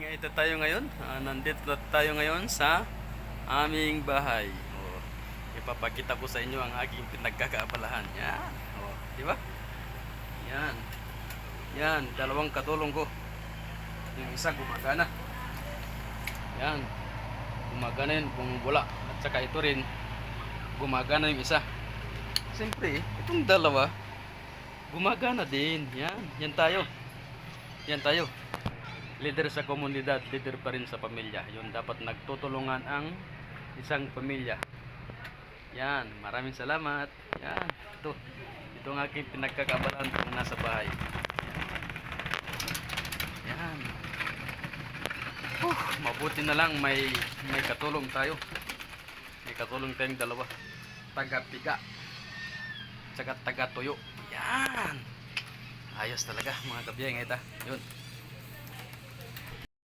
nga ito tayo ngayon. Nandito tayo ngayon sa aming bahay. Ipapakita ko sa inyo ang aking pinagkakaabalahan. Yan. Di ba? Yan. Yan, dalawang katulong ko. Yung isa gumagana. Yan. Gumagana yun kung wala. At saka ito rin, gumagana yung isa. Siyempre, itong dalawa, gumagana din. Yan. Yan tayo. Yan tayo. Leader sa komunidad, leader pa rin sa pamilya. Yun, dapat nagtutulungan ang isang pamilya. Yan, maraming salamat. Yan, ito ang aking pinagkakabalan kung nasa bahay. Yan. Mabuti na lang may katulong tayo. May katulong tayong dalawa. Taga-piga. Tsaka taga-tuyo. Yan. Ayos talaga mga kabiyeng ita. Yun.